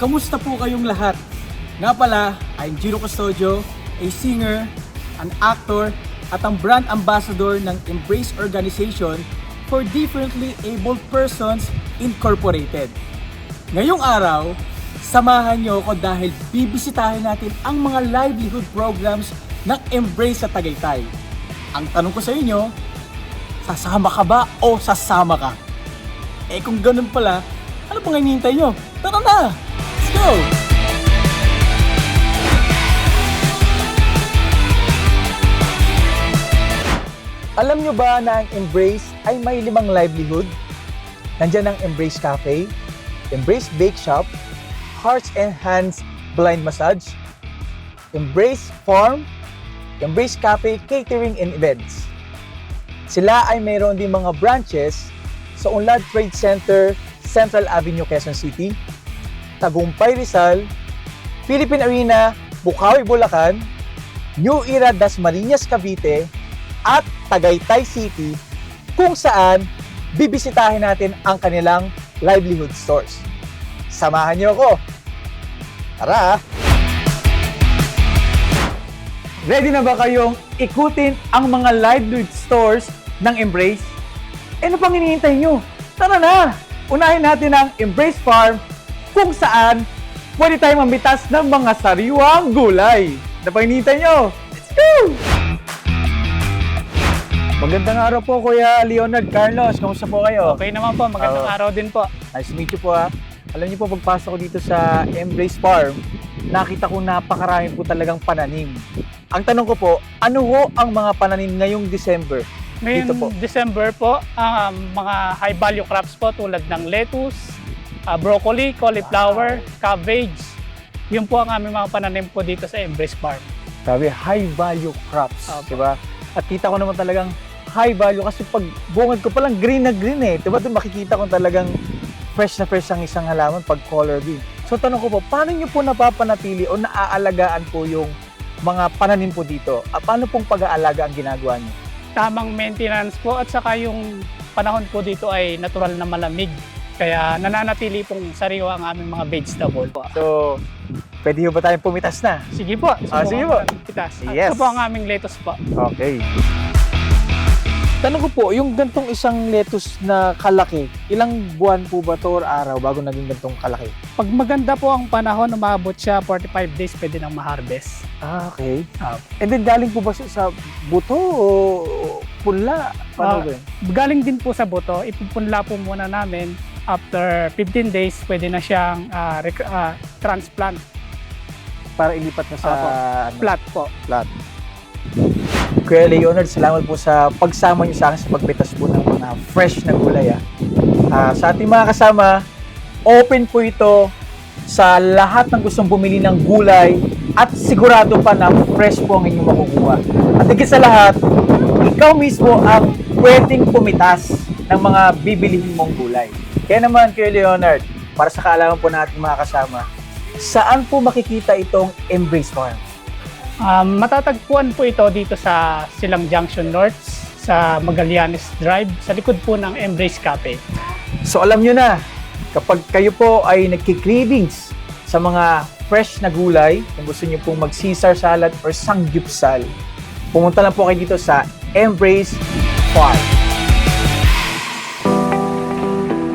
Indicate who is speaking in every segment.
Speaker 1: Kamusta po kayong lahat? Nga pala, I'm Giro Custodio, a singer, an actor, at ang brand ambassador ng Embrace Organization for Differently Abled Persons Incorporated. Ngayong araw, samahan niyo ako dahil bibisitahin natin ang mga livelihood programs ng Embrace sa Tagaytay. Ang tanong ko sa inyo, sasama ka ba o sasama ka? Eh kung ganun pala, ano pang hinihintay nyo? Tara na! Let's go! Alam nyo ba na ang Embrace ay may 5 livelihood? Nandyan ang Embrace Cafe, Embrace Bake Shop, Hearts and Hands Blind Massage, Embrace Farm, Embrace Cafe Catering and Events. Sila ay mayroon din mga branches sa Unlad Trade Center, Central Avenue, Quezon City, Tagumpay, Rizal, Philippine Arena, Bukawi, Bulacan, New Era, Dasmariñas, Cavite, at Tagaytay City, kung saan bibisitahin natin ang kanilang livelihood stores. Samahan niyo ako! Tara! Ready na ba kayong ikutin ang mga livelihood stores ng Embrace? Ano pang hinihintay nyo? Tara na! Unahin natin ang Embrace Farm kung saan pwede tayong mamitas ng mga sariwang gulay. Ano pang hinihintay nyo? Let's go! Magandang araw po, Kuya Leonard Carlos. Kamusta po kayo?
Speaker 2: Okay naman po, magandang araw din po.
Speaker 1: Nice to meet you po ha. Alam niyo po, pagpasok ko dito sa Embrace Farm, nakita ko napakarami po talagang pananim. Ang tanong ko po, ano ho ang mga pananim ngayong December? Dito po.
Speaker 2: Ngayong December po, ang mga high value crops po tulad ng lettuce, broccoli, cauliflower, cabbage. Yun po ang aming mga pananim po dito sa Embrace Farm.
Speaker 1: Sabi, high value crops,
Speaker 2: Opo.
Speaker 1: diba? At kita ko naman talagang high value kasi pag bungad ko palang green na green eh. Diba doon makikita ko talagang fresh na fresh ang isang halaman pag color green. So tanong ko po, paano nyo po napapanatili o naaalagaan po yung mga pananim po dito? Paano pong pag-aalaga ang ginagawa nyo?
Speaker 2: Tamang maintenance po at saka yung panahon po dito ay natural na malamig. Kaya nananatili pong sariwa ang aming mga vegetable po.
Speaker 1: So, pwede ba tayong pumitas na?
Speaker 2: Sige po,
Speaker 1: sige po.
Speaker 2: Pitas.
Speaker 1: Yes.
Speaker 2: Ito po ang aming lettuce po.
Speaker 1: Okay. Tanong ko po, yung gantong isang lettuce na kalaki, ilang buwan po ba to or araw bago naging gantong kalaki?
Speaker 2: Pag maganda po ang panahon, umabot siya 45 days, pwede nang ma-harvest.
Speaker 1: Okay. And then galing po ba sa buto o pula? Paano ba yun?
Speaker 2: Galing din po sa buto, ipupunla po muna namin. After 15 days, pwede na siyang transplant.
Speaker 1: Para ilipat na sa
Speaker 2: Plat po.
Speaker 1: Plat. Kuya Leonard, salamat po sa pagsama niyo sa akin sa pagpitas po ng mga fresh na gulay. Sa ating mga kasama, open po ito sa lahat ng gustong bumili ng gulay at sigurado pa na fresh po ang inyong makukuha. At higit sa lahat, ikaw mismo ang pwedeng pumitas ng mga bibilihin mong gulay. Kaya naman, Kuya Leonard, para sa kaalaman po natin mga kasama, saan po makikita itong Embrace Farm?
Speaker 2: Matatagpuan po ito dito sa Silang Junction North, sa Magallanes Drive, sa likod po ng Embrace Cafe.
Speaker 1: So alam nyo na, kapag kayo po ay nagki-cravings sa mga fresh na gulay, kung gusto nyo pong mag-Caesar salad or sanggupsal, pumunta lang po kayo dito sa Embrace Farm.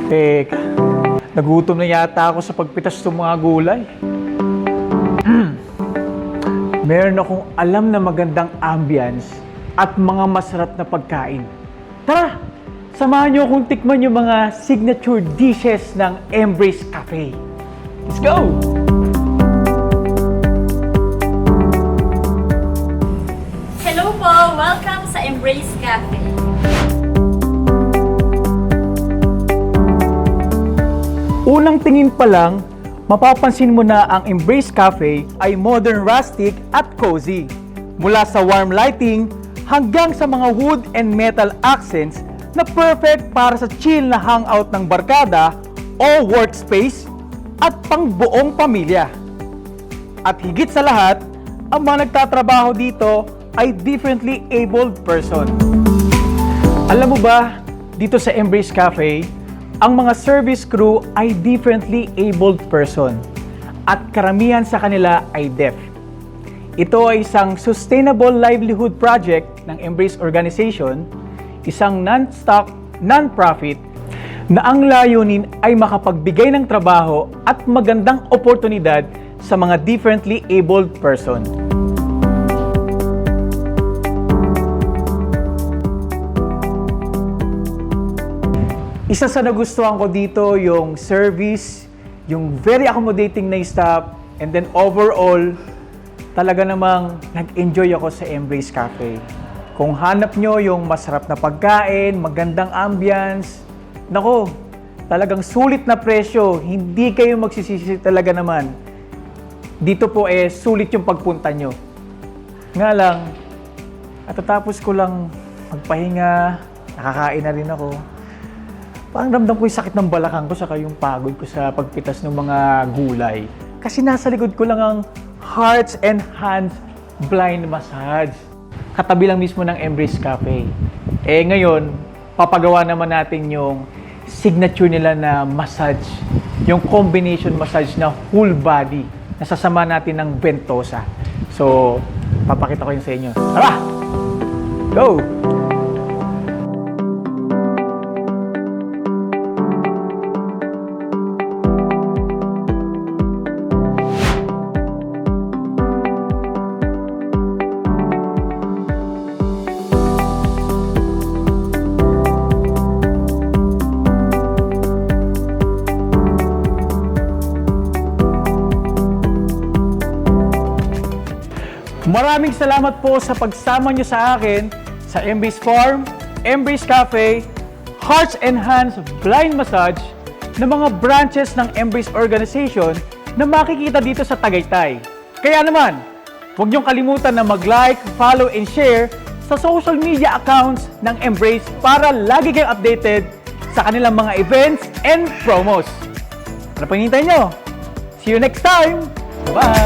Speaker 1: Teka, nagutom na yata ako sa pagpitas ng mga gulay. Meron akong alam na magandang ambience at mga masarap na pagkain. Tara, samahan niyo akong tikman yung mga signature dishes ng Embrace Cafe. Let's go!
Speaker 3: Hello po! Welcome sa Embrace Cafe.
Speaker 1: Unang tingin pa lang, mapapansin mo na ang Embrace Cafe ay modern, rustic at cozy. Mula sa warm lighting hanggang sa mga wood and metal accents na perfect para sa chill na hangout ng barkada o workspace at pangbuong pamilya. At higit sa lahat, ang mga nagtatrabaho dito ay differently abled person. Alam mo ba, dito sa Embrace Cafe, ang mga service crew ay differently abled person. at karamihan sa kanila ay deaf. Ito ay isang sustainable livelihood project ng Embrace Organization, isang non-stock, non-profit na ang layunin ay makapagbigay ng trabaho at magandang oportunidad sa mga differently abled person. Isa sa nagustuhan ko dito yung service, yung very accommodating na staff, and then overall, talaga namang nag-enjoy ako sa Embrace Cafe. Kung hanap nyo yung masarap na pagkain, magandang ambience, nako, talagang sulit na presyo, hindi kayo magsisisi talaga naman. Dito po sulit yung pagpunta nyo. Nga lang, at tatapos ko lang magpahinga, nakakain na rin ako. Parang ramdam ko yung sakit ng balakang ko saka yung pagod ko sa pagpitas ng mga gulay. Kasi nasa likod ko lang ang Hearts and Hands Blind Massage. Katabi lang mismo ng Embrace Cafe. Ngayon, papagawa naman natin yung signature nila na massage. Yung combination massage na whole body. Nasasama natin ng Ventosa. So, papakita ko yun sa inyo. Tara! Go! Maraming salamat po sa pagsama nyo sa akin sa Embrace Farm, Embrace Cafe, Hearts and Hands Blind Massage na mga branches ng Embrace Organization na makikita dito sa Tagaytay. Kaya naman, huwag niyong kalimutan na mag-like, follow, and share sa social media accounts ng Embrace para lagi kayong updated sa kanilang mga events and promos. Ano pang hinihintay nyo? See you next time! Bye!